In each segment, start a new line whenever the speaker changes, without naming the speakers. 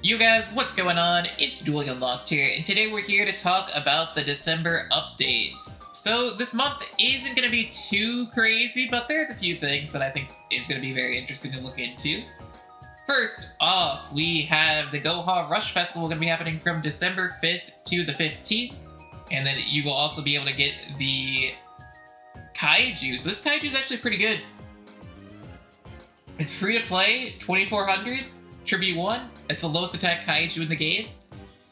You guys, what's going on? It's Duel Unlocked here, and today we're here to talk about the December updates. So this month isn't going to be too crazy, but there's a few things that I think is going to be very interesting to look into. First off, we have the Goha Rush Festival going to be happening from December 5th to the 15th, and then you will also be able to get the Kaiju. So this Kaiju is actually pretty good. It's free to play, 2400. Tribute 1. It's the lowest attack Kaiju in the game.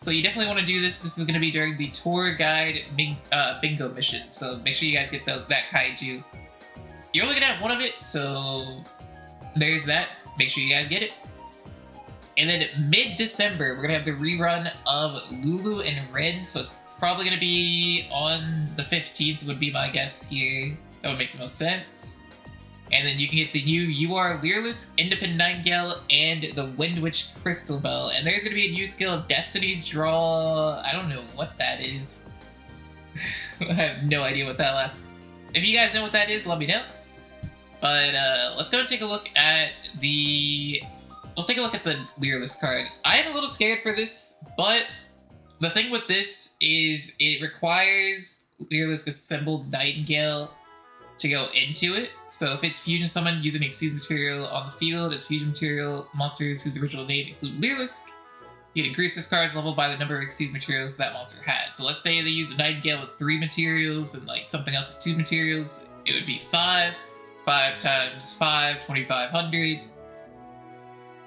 So you definitely want to do this. This is going to be during the tour guide bingo mission. So make sure you guys get that Kaiju. You're only going to have one of it, so there's that. Make sure you guys get it. And then mid-December, we're going to have the rerun of Lulu and Ren. So it's probably going to be on the 15th would be my guess here. That would make the most sense. And then you can get the new Lyrilusc, Independent Nightingale, and the Windwitch Crystal Bell. And there's going to be a new skill of Destiny Draw. I don't know what that is. I have no idea what that last... If you guys know what that is, let me know. But let's go and take a look at the... We'll take a look at the Lyrilusc card. I am a little scared for this, but the thing with this is it requires Lyrilusc Assembled Nightingale to go into it. So if it's fusion summon using Xyz material on the field, it's fusion material monsters whose original name include Lyrilusc. You can increase this card's level by the number of Xyz materials that monster had. So let's say they use a Nightingale with 3 materials and like something else with 2 materials. It would be 5. 5 times 5, 2500.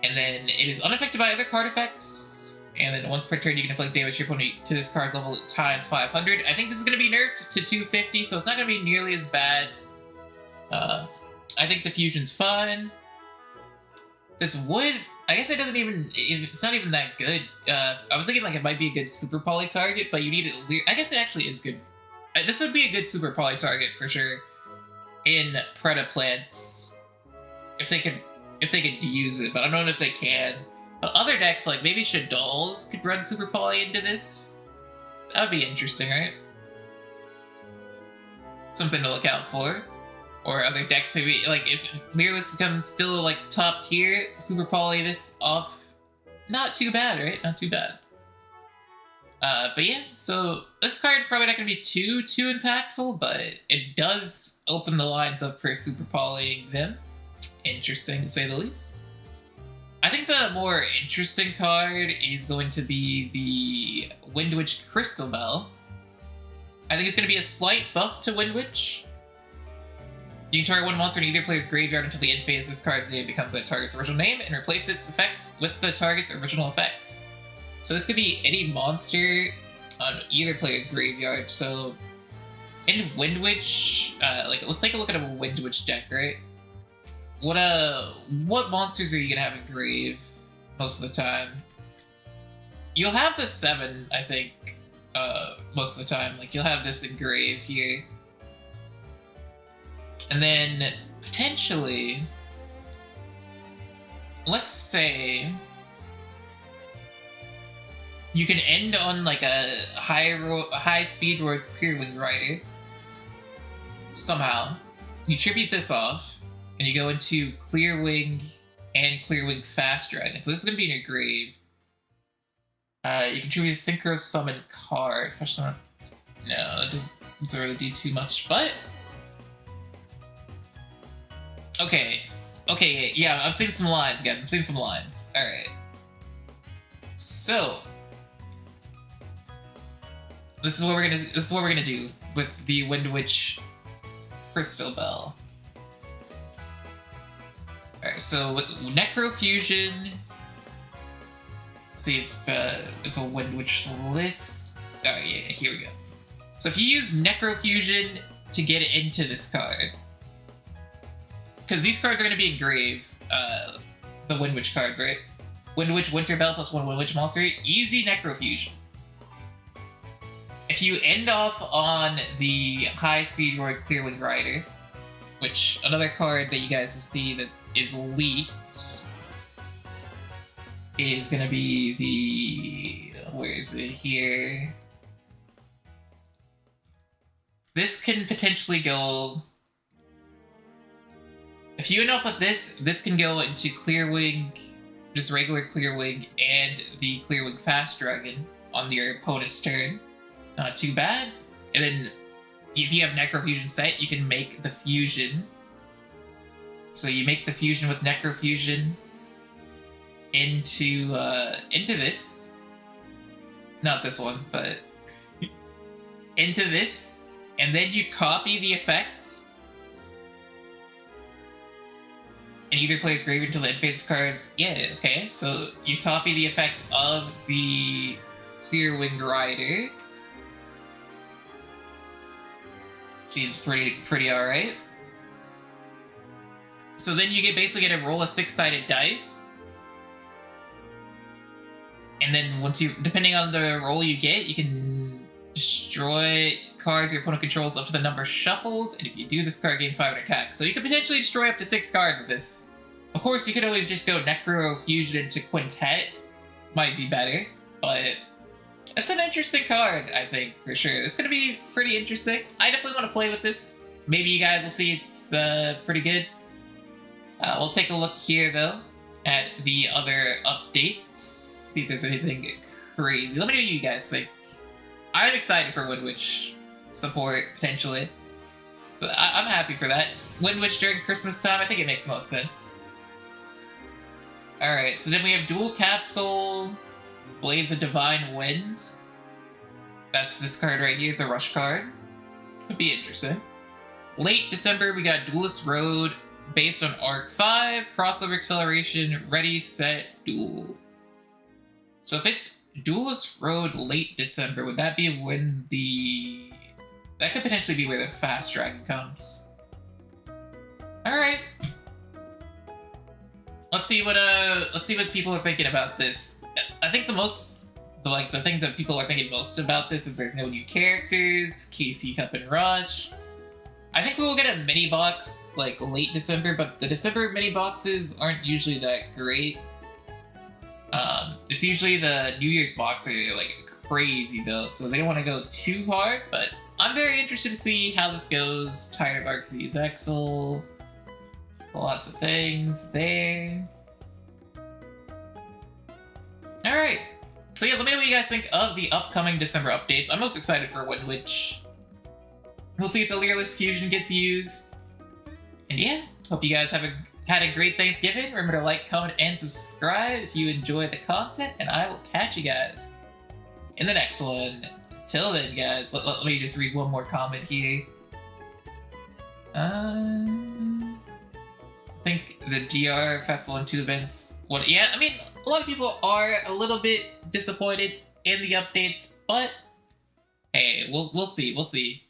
And then it is unaffected by other card effects. And then once per turn, you can inflict damage to your opponent to this card's level times 500. I think this is going to be nerfed to 250, so it's not going to be nearly as bad. I think the fusion's fine. This would... I guess it doesn't even... It's not even that good. I was thinking like it might be a good super poly target, but you need it... I guess it actually is good. This would be a good super poly target for sure in Predaplants if they could use it, but I don't know if they can. But other decks, like maybe Shadol's could run super poly into this. That would be interesting, right? Something to look out for. Or other decks, maybe, like, if Lyrilusc becomes still, like, top tier, Super Poly this off, not too bad, right? Not too bad. But yeah, so this card's probably not going to be too impactful, but it does open the lines up for Super Polying them. Interesting, to say the least. I think the more interesting card is going to be the Windwitch Crystal Bell. I think it's going to be a slight buff to Windwitch. You can target one monster in either player's graveyard until the end phase. This card's name becomes that target's original name and replace its effects with the target's original effects. So this could be any monster on either player's graveyard. So in Windwitch, like let's take a look at a Windwitch deck, right? What monsters are you gonna have in grave most of the time? You'll have the 7, I think, most of the time. Like you'll have this in grave here. And then, potentially, let's say you can end on like a high speed or Clearwing Rider. Somehow. You tribute this off, and you go into Clearwing and Clearwing Fast Dragon. So this is going to be in your grave. You can tribute a Synchro Summon card, especially not... No, it doesn't really do too much, but... Okay, yeah, I'm seeing some lines, guys. I'm seeing some lines. All right. So this is what we're gonna do with the Windwitch Crystal Bell. All right. So with Necrofusion, see if it's a Windwitch list. Oh yeah, here we go. So if you use Necrofusion to get into this card. Because these cards are going to be in grave, the Windwitch cards, right? Windwitch Winter Bell plus 1 Windwitch monster, easy Necrofusion. If you end off on the High Speed Roid Clearwing Rider, which another card that you guys will see that is leaked is going to be the... Where is it here? This can potentially go... If you end up with this, this can go into Clearwing just regular Clear Wing and the Clear Wing Fast Dragon on your opponent's turn. Not too bad. And then if you have Necrofusion set, you can make the fusion. So you make the fusion with Necrofusion into this. Not this one, but into this, and then you copy the effects. And either plays graveyard until the end phase cards. Yeah, okay. So you copy the effect of the Clear Winged Rider. Seems pretty alright. So then you basically get to roll a 6-sided dice. And then once you, depending on the roll you get, you can destroy cards your opponent controls up to the number shuffled. And if you do, this card gains 500 attack. So you could potentially destroy up to 6 cards with this. Of course, you could always just go Necro Fusion into Quintet. Might be better, but it's an interesting card, I think, for sure. It's going to be pretty interesting. I definitely want to play with this. Maybe you guys will see it's pretty good. We'll take a look here, though, at the other updates. See if there's anything crazy. Let me know what you guys think. I'm excited for Windwitch support, potentially. So I'm happy for that. Windwitch during Christmas time, I think it makes the most sense. Alright, so then we have Dual Capsule, Blaze of Divine Wind. That's this card right here, the Rush card. Could be interesting. Late December, we got Duelist Road, based on Arc 5, Crossover Acceleration, Ready, Set, Duel. So if it's Duelist Road late December, would that be when the... That could potentially be where the Fast Dragon comes. Alright. Let's see what people are thinking about this. I think the thing that people are thinking most about this is there's no new characters, KC Cup and Rush. I think we will get a mini box like late December, but the December mini boxes aren't usually that great. It's usually the New Year's box are like crazy though, so they don't want to go too hard, but I'm very interested to see how this goes. Tired of Arceus Exel. Lots of things there. Alright. So yeah, let me know what you guys think of the upcoming December updates. I'm most excited for Windwitch. We'll see if the Lyrilusc fusion gets used. And yeah, hope you guys had a great Thanksgiving. Remember to like, comment, and subscribe if you enjoy the content, and I will catch you guys in the next one. Till then, guys, let me just read one more comment here. I think the GR Festival and 2 events. Yeah, I mean, a lot of people are a little bit disappointed in the updates, but hey, we'll see.